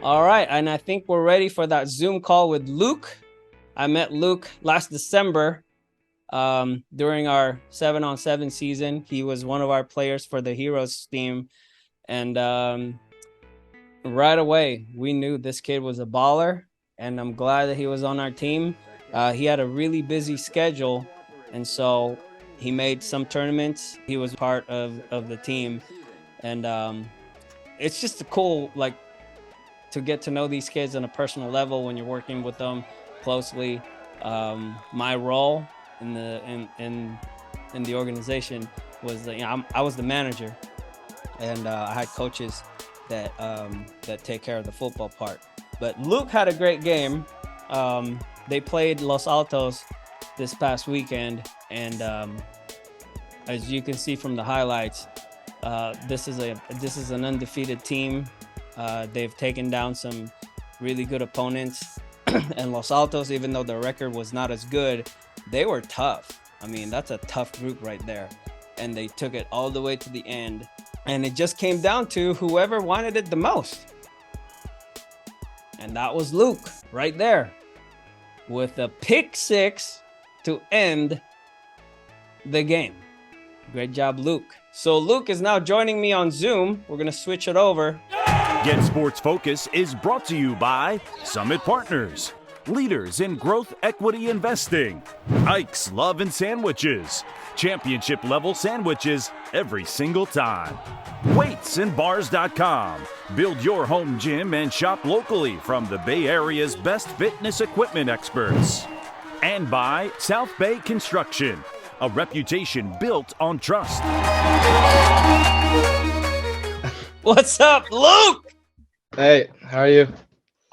All right, and I think we're ready for that Zoom call with Luke. I met Luke last December during our 7-on-7 season. He was one of our players for the Heroes team, and right away we knew this kid was a baller, and I'm glad that he was on our team. He had a really busy schedule, and so he made some tournaments. He was part of the team, and it's just a cool, to get to know these kids on a personal level when you're working with them closely. My role in the organization was I was the manager, and I had coaches that take care of the football part. But Luke had a great game. They played Los Altos this past weekend, and as you can see from the highlights, this is an undefeated team. They've taken down some really good opponents, and Los Altos, even though their record was not as good, they were tough. I mean, that's a tough group right there, and they took it all the way to the end, and it just came down to whoever wanted it the most, and that was Luke right there with a pick six to end the game. Great job, Luke. So Luke is now joining me on Zoom. We're gonna switch it over. GetSportsFocus is brought to you by Summit Partners, leaders in growth equity investing. Ike's Love and Sandwiches, championship level sandwiches every single time. Weightsandbars.com, build your home gym and shop locally from the Bay Area's best fitness equipment experts. And by South Bay Construction, a reputation built on trust. What's up, Luke? Hey, how are you?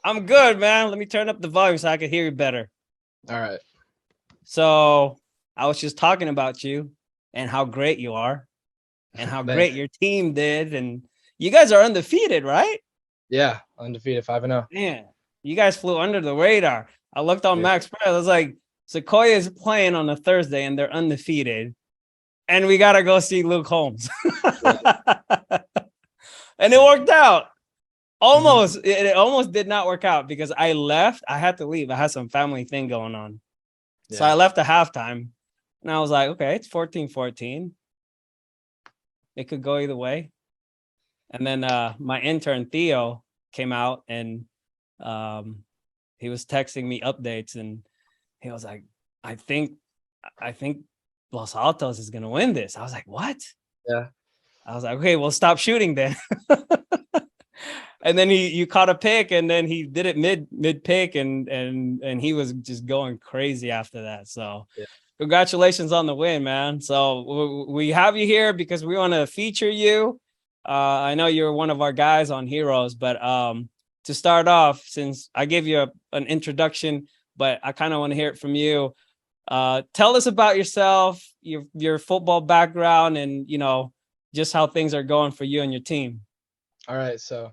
I'm good, man. Let me turn up the volume so I can hear you better. All right. So I was just talking about you and how great you are and how great your team did. And you guys are undefeated, right? Yeah, undefeated, 5-0. Man, you guys flew under the radar. I looked on Max Spread. I was like, Sequoia is playing on a Thursday and they're undefeated. And we got to go see Luke Holmes. And it worked out. Almost. It almost did not work out because I left. I had to leave. I had some family thing going on. Yeah. So I left at halftime. And I was like, okay, it's 14-14. It could go either way. And then my intern, Theo, came out and he was texting me updates. And he was like, I think Los Altos is going to win this. I was like, what? Yeah. I was like, okay, well, stop shooting then. And then you caught a pick, and then he did it mid pick, and he was just going crazy after that. So congratulations on the win, man. So we have you here because we want to feature you. I know you're one of our guys on Heroes, but to start off, since I gave you an introduction, but I kind of want to hear it from you. Tell us about yourself, your football background, and just how things are going for you and your team. All right, so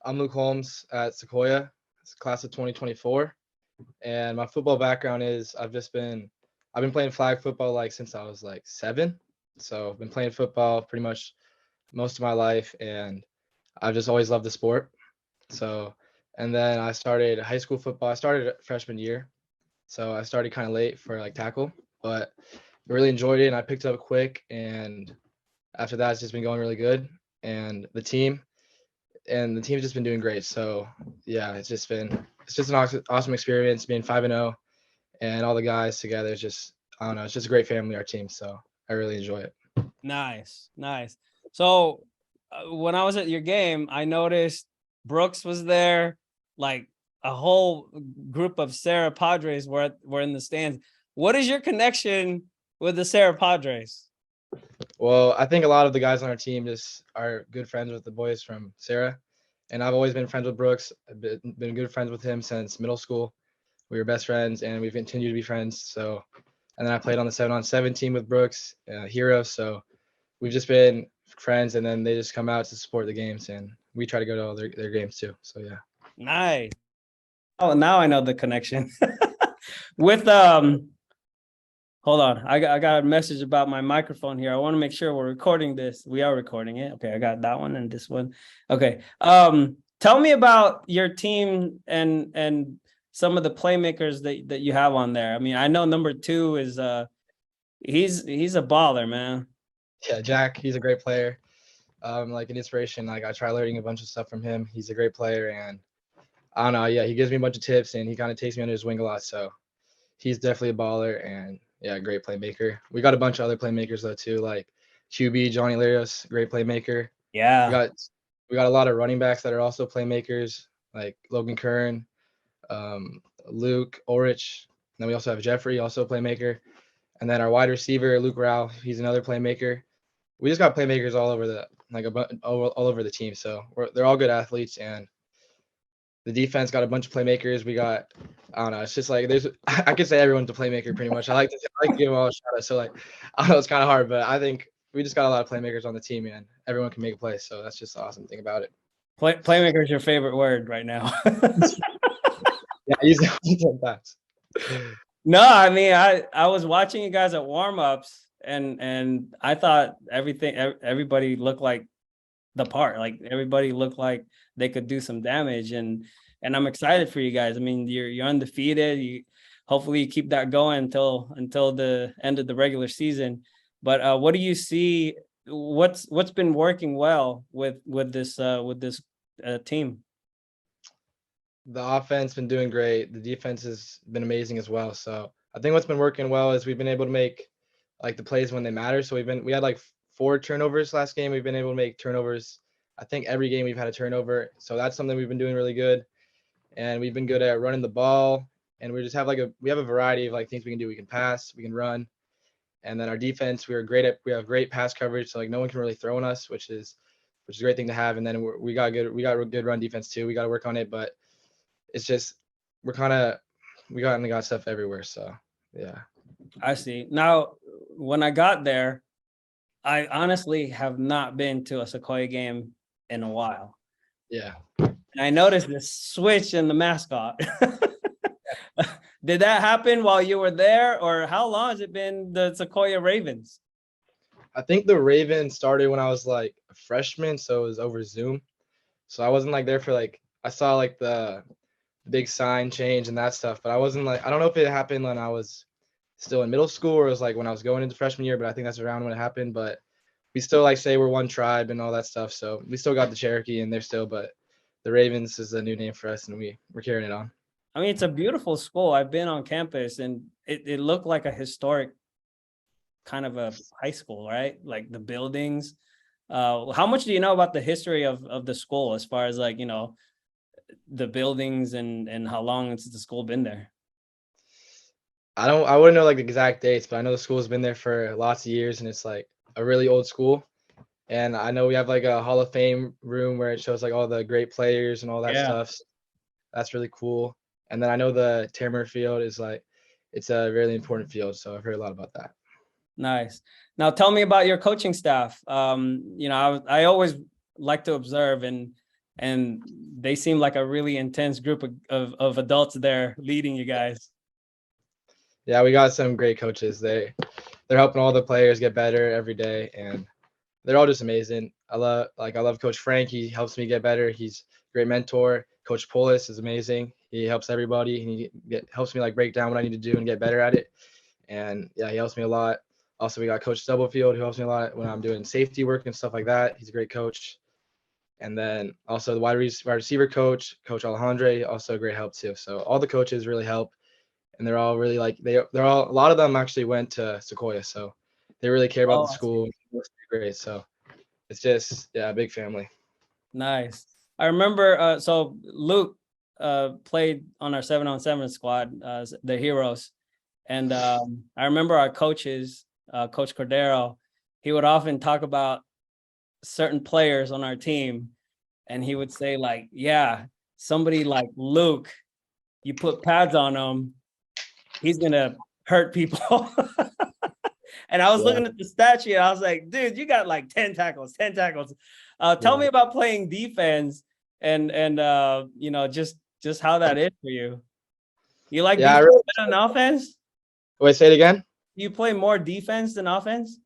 I'm Luke Holmes at Sequoia. It's class of 2024, and my football background is I've been playing flag football since I was 7. So I've been playing football pretty much most of my life, and I've just always loved the sport. So, and then I started high school football. I started freshman year, so I started kind of late for tackle, but I really enjoyed it and I picked it up quick. And after that, it's just been going really good. And the team's just been doing great. So yeah, it's just an awesome experience being 5-0 and all the guys together. It's just, I don't know, it's just a great family, our team. So I really enjoy it. Nice. So when I was at your game, I noticed Brooks was there, a whole group of Sarah Padres were in the stands. What is your connection with the Sarah Padres? Well, I think a lot of the guys on our team just are good friends with the boys from Sarah, and I've always been friends with Brooks. I've been good friends with him since middle school. We were best friends, and we've continued to be friends. So, and then I played on the 7-on-7 team with Brooks, Hero. So we've just been friends, and then they just come out to support the games, and we try to go to all their games too. So yeah. Nice. Oh, now I know the connection. With hold on, I got a message about my microphone here. I want to make sure we're recording this. We are recording it. Okay, I got that one and this one. Okay. Tell me about your team and some of the playmakers that you have on there. I mean, I know number 2 is he's a baller, man. Yeah, Jack, he's a great player. Like an inspiration. Like I try learning a bunch of stuff from him. He's a great player, and I don't know. Yeah, he gives me a bunch of tips, and he kind of takes me under his wing a lot. So he's definitely a baller, and yeah, great playmaker. We got a bunch of other playmakers though too, like QB Johnny Larios, great playmaker. We Yeah. got we got a lot of running backs that are also playmakers, like Logan Kern, Luke Ulrich. And then we also have Jeffrey, also a playmaker. And then our wide receiver, Luke Rao, he's another playmaker. We just got playmakers all over the all over the team. So they're all good athletes, and the defense got a bunch of playmakers. We got I don't know. It's just like there's I could say everyone's a playmaker pretty much. I like to give them all a shout out. So like I know it's kind of hard, but I think we just got a lot of playmakers on the team, and everyone can make a play. So that's just the awesome thing about it. Playmaker is your favorite word right now. Yeah, I use it sometimes. No, I mean, I was watching you guys at warm-ups and I thought everybody looked like the part. Like everybody looked like they could do some damage and I'm excited for you guys. I mean, you're undefeated. You hopefully you keep that going until the end of the regular season. But what do you see? What's been working well with this team? The offense been doing great. The defense has been amazing as well. So I think what's been working well is we've been able to make like the plays when they matter. So we had like 4 turnovers last game. We've been able to make turnovers. I think every game we've had a turnover. So that's something we've been doing really good. And we've been good at running the ball. And we just have we have a variety of like things we can do. We can pass, we can run. And then our defense, we have great pass coverage. So like no one can really throw on us, which is a great thing to have. And then we got good run defense too. We got to work on it, but it's just we got stuff everywhere. So yeah. I see. Now, when I got there, I honestly have not been to a Sequoia game in a while. Yeah. And I noticed this switch in the mascot. Did that happen while you were there, or how long has it been the Sequoia Ravens? I think the Ravens started when I was like a freshman, so it was over Zoom. So I wasn't like there for like I saw like the big sign change and that stuff, but I wasn't like I don't know if it happened when I was still in middle school or it was like when I was going into freshman year, but I think that's around when it happened. But we still like say we're one tribe and all that stuff. So we still got the Cherokee in there still, but the Ravens is a new name for us and we're carrying it on. I mean, it's a beautiful school. I've been on campus and it looked like a historic kind of a high school, right? Like the buildings. How much do you know about the history of the school as far as like, the buildings and how long has the school been there? I wouldn't know like the exact dates, but I know the school's been there for lots of years and it's like a really old school. And I know we have like a Hall of Fame room where it shows like all the great players and all that Yeah. stuff. So that's really cool. And then I know the Tammer Field is like it's a really important field, so I've heard a lot about that. Nice. Now tell me about your coaching staff. I always like to observe and they seem like a really intense group of adults there leading you guys. Yeah, we got some great coaches. They're helping all the players get better every day, and they're all just amazing. I love Coach Frank. He helps me get better. He's a great mentor. Coach Polis is amazing. He helps everybody. He helps me like break down what I need to do and get better at it. And yeah, he helps me a lot. Also, we got Coach Stubblefield who helps me a lot when I'm doing safety work and stuff like that. He's a great coach. And then also the wide receiver coach, Coach Alejandre, also a great help too. So all the coaches really help, and they're all really like they're all a lot of them actually went to Sequoia, so they really care about Oh, the I see. school. It's great. So it's just a big family. Nice. I remember so Luke played on our 7-on-7 squad, the heroes. And I remember our coaches, Coach Cordero, he would often talk about certain players on our team. And he would say like, yeah, somebody like Luke, you put pads on him, he's going to hurt people. And I was Yeah. looking at the stat sheet. I was like, dude, you got like 10 tackles. Tell me about playing defense and just how that is for you. You like Yeah, defense better than offense? wait, say it again. You play more defense than offense?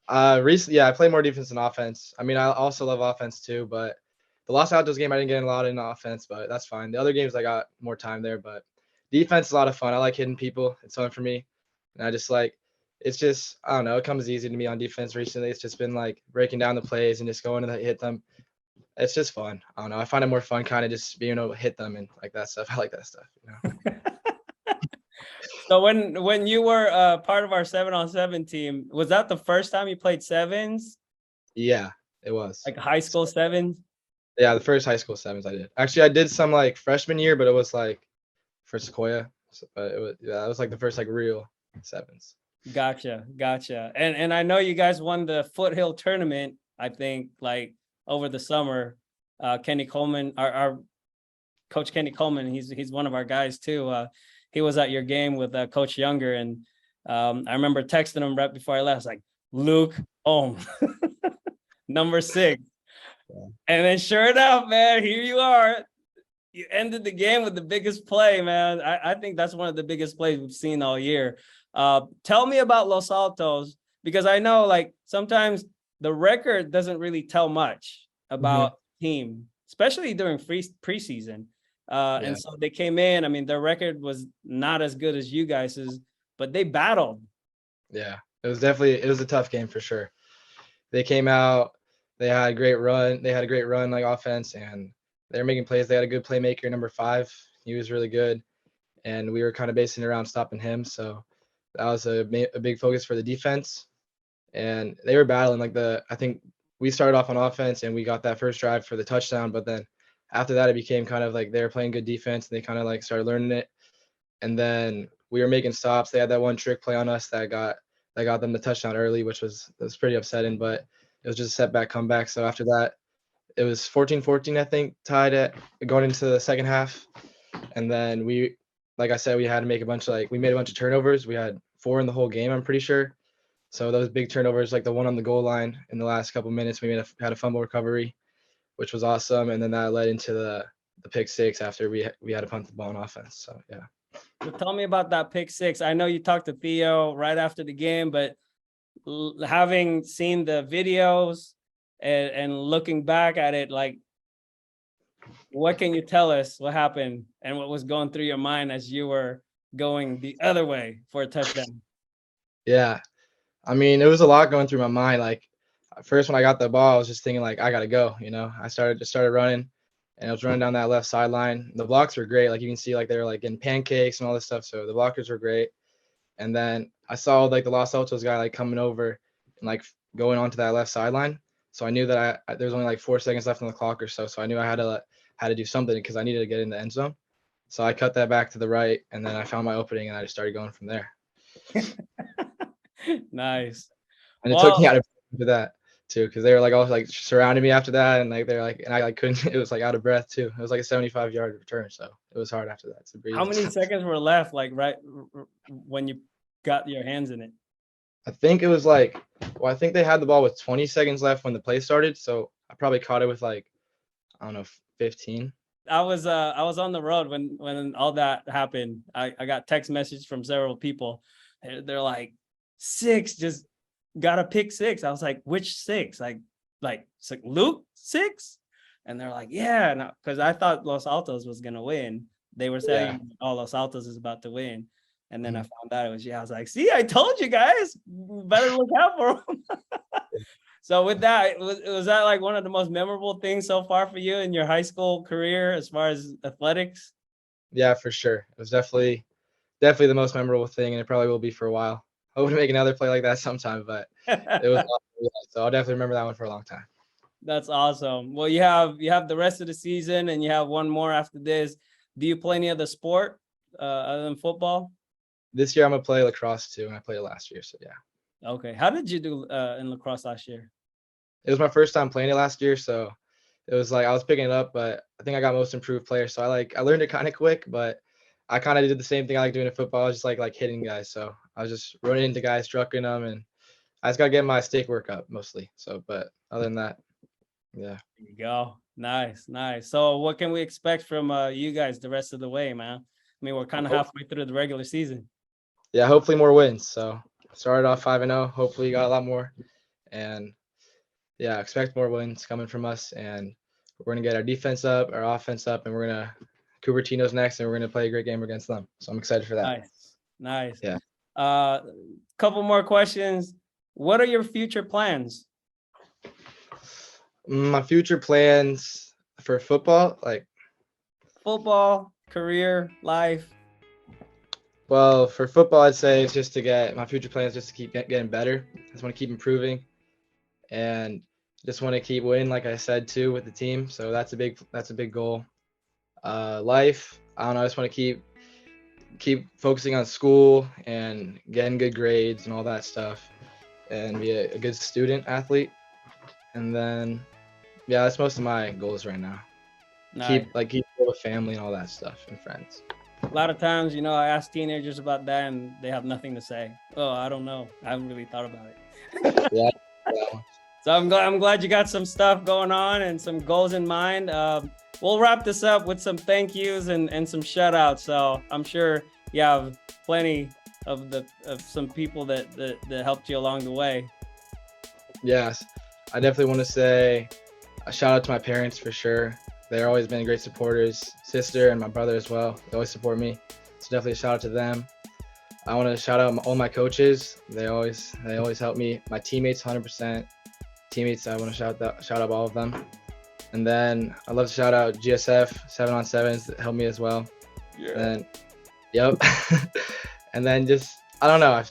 Recently, yeah, I play more defense than offense. I mean, I also love offense too, but the Los Altos game, I didn't get a lot in offense, but that's fine. The other games, I got more time there, but defense is a lot of fun. I like hitting people. It's fun for me. And I just like, it's just, I don't know, it comes easy to me on defense recently. It's just been like breaking down the plays and just going to hit them. It's just fun. I don't know. I find it more fun kind of just being able to hit them and like that stuff. I like that stuff. So when you were part of our 7-on-7 team, was that the first time you played sevens? Yeah, it was. Like high school sevens? Yeah, the first high school sevens I did. Actually, I did some like freshman year, but it was like for Sequoia. But it was like the first like real sevens. Gotcha. And I know you guys won the Foothill tournament, I think, like over the summer. Kenny Coleman, our coach Kenny Coleman, he's one of our guys too. He was at your game with Coach Younger, and I remember texting him right before I left. I was like, Luke Holmes, number 6. Yeah. And then sure enough, man, here you are. You ended the game with the biggest play, man. I think that's one of the biggest plays we've seen all year. Tell me about Los Altos, because I know like sometimes the record doesn't really tell much about team, especially during preseason. And so they came in. I mean, their record was not as good as you guys's, but they battled. Yeah, it was a tough game for sure. They came out, they had a great run. They had a great run like offense, and they were making plays. They had a good playmaker, number 5. He was really good, and we were kind of basing it around stopping him. So that was a big focus for the defense. And they were battling I think we started off on offense and we got that first drive for the touchdown, but then after that, it became kind of like they were playing good defense and they kind of like started learning it. And then we were making stops. They had that one trick play on us that got them the touchdown early, which was pretty upsetting, but it was just a setback comeback. So after that, it was 14-14, I think, tied at going into the second half. And then like I said, we had to make we made a bunch of turnovers. We had 4 in the whole game, I'm pretty sure. So those big turnovers, like the one on the goal line in the last couple minutes, we had a fumble recovery, which was awesome. And then that led into the pick 6 after we had to punt the ball on offense. So, yeah. So tell me about that pick 6. I know you talked to Theo right after the game, but having seen the videos and looking back at it, like, what can you tell us what happened and what was going through your mind as you were going the other way for a touchdown? Yeah. I mean, it was a lot going through my mind. Like, first when I got the ball, I was just thinking like, I got to go, I started running, and I was running down that left sideline. The blocks were great. Like, you can see like they were like getting pancakes and all this stuff. So the blockers were great. And then I saw like the Los Altos guy like coming over and like going onto that left sideline. So I knew that there was only like 4 seconds left on the clock or so. So I knew I had to do something because I needed to get in the end zone. So I cut that back to the right, and then I found my opening, and I just started going from there. Nice. And it took me out of that too, because they were like all like surrounding me after that, and like they're like, and I like couldn't. It was like out of breath too. It was like a 75-yard return, so it was hard after that to breathe. How many seconds were left, like right when you got your hands in it? I think it was like, I think they had the ball with 20 seconds left when the play started, so I probably caught it with like, I don't know, 15. I was on the road when all that happened. I got text messages from several people. They're like, 6 just got a pick 6. I was like, which 6? Like it's like Luke 6? And they're like, yeah, because I thought Los Altos was gonna win. They were saying, oh, Los Altos is about to win. And then I found out it was I was like, see, I told you guys, better look out for them. So with that, was that like one of the most memorable things so far for you in your high school career as far as athletics? Yeah, for sure. It was definitely the most memorable thing, and it probably will be for a while. I hope to make another play like that sometime, but it was awesome. So I'll definitely remember that one for a long time. That's awesome. Well, you have the rest of the season, and you have one more after this. Do you play any other sport other than football? This year I'm gonna play lacrosse too, and I played it last year. So yeah. Okay. How did you do in lacrosse last year? It was my first time playing it last year, so it was like I was picking it up, but I think I got most improved player. So I learned it kind of quick, but I kind of did the same thing I like doing in football. I was just like hitting guys. So I was just running into guys, trucking them, and I just got to get my stick work up mostly. So, but other than that, yeah. There you go. Nice. So what can we expect from you guys the rest of the way, man? I mean, we're kind of halfway through the regular season. Yeah, hopefully more wins. So started off 5-0. Hopefully got a lot more, and yeah, expect more wins coming from us, and We're gonna get our defense up, our offense up, and we're gonna Cupertino's next, and we're gonna play a great game against them. So I'm excited for that. Nice. Yeah. Couple more questions. What are your future plans? My future plans for football, like Football, career, life. well, for football, I'd say it's just to get my future plans just to keep getting better. I just want to keep improving, and just want to keep winning, like I said too, with the team. So that's a big goal. Life, I don't know. I just want to keep focusing on school and getting good grades and all that stuff, and be a good student athlete. And then, yeah, that's most of my goals right now. Nice. Keep with family and all that stuff and friends. A lot of times, I ask teenagers about that and they have nothing to say. Oh, I don't know. I haven't really thought about it. Yeah. So I'm glad you got some stuff going on and some goals in mind. We'll wrap this up with some thank yous and some shout outs. So I'm sure you have plenty of some people that helped you along the way. Yes, I definitely want to say a shout out to my parents for sure. They've always been great supporters. Sister and my brother as well. They always support me. So definitely a shout out to them. I want to shout out all my coaches. They always help me. My teammates, 100%. Teammates, I want to shout out all of them. And then I'd love to shout out GSF 7-on-7s that helped me as well. Yeah. And yep. And then just, I don't know.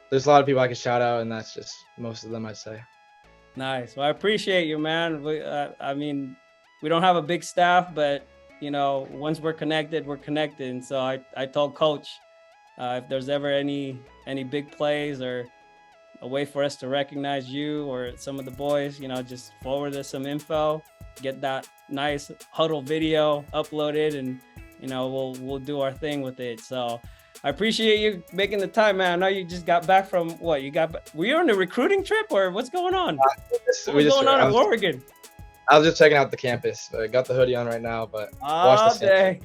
There's a lot of people I could shout out, and that's just most of them, I'd say. Nice. Well, I appreciate you, man. I mean, we don't have a big staff, but once we're connected, we're connected. And so I told Coach, if there's ever any big plays or a way for us to recognize you or some of the boys, just forward us some info, get that nice huddle video uploaded, and we'll do our thing with it. So I appreciate you making the time, man. I know you just got back from what? Were you on a recruiting trip or what's going on? What's going on in Oregon? I was just checking out the campus. I got the hoodie on right now, but watch the day.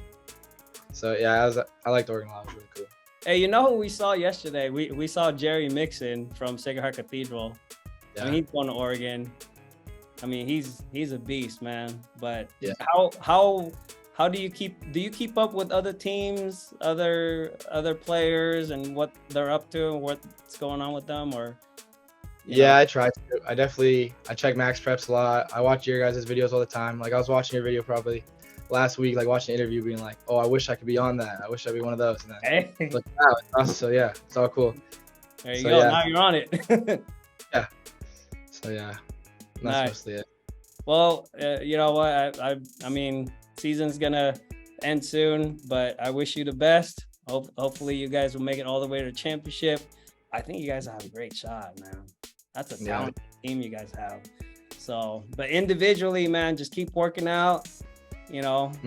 So yeah, I liked Oregon a lot. It was really cool. Hey, you know who we saw yesterday? We saw Jerry Mixon from Sacred Heart Cathedral. Yeah. I mean, he's going to Oregon. I mean, he's a beast, man. But yeah. How do you keep up with other teams, other players, and what they're up to and what's going on with them? Or yeah, I try to. I check Max Preps a lot. I watch your guys' videos all the time. Like I was watching your video probably last week, like watching an interview, being like, "Oh, I wish I could be on that. I wish I'd be one of those." And then look out. So yeah, it's all cool. There you go. Yeah. Now you're on it. Yeah. So yeah, that's mostly it. Well, you know what? I mean, season's gonna end soon, but I wish you the best. Hopefully, you guys will make it all the way to the championship. I think you guys have a great shot, man. That's a talented team you guys have. So, but individually, man, just keep working out.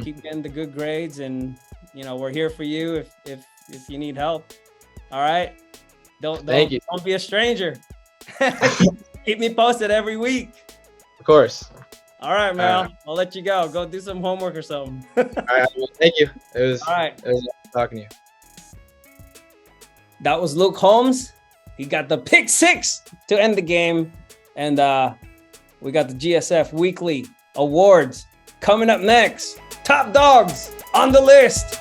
Keep getting the good grades, and we're here for you if you need help. All right. Don't be a stranger. Keep me posted every week. Of course. All right, man. I'll let you go. Go do some homework or something. All right. Well, thank you. It was nice talking to you. That was Luke Holmes. He got the pick 6 to end the game. And we got the GSF Weekly Awards coming up next. Top dogs on the list.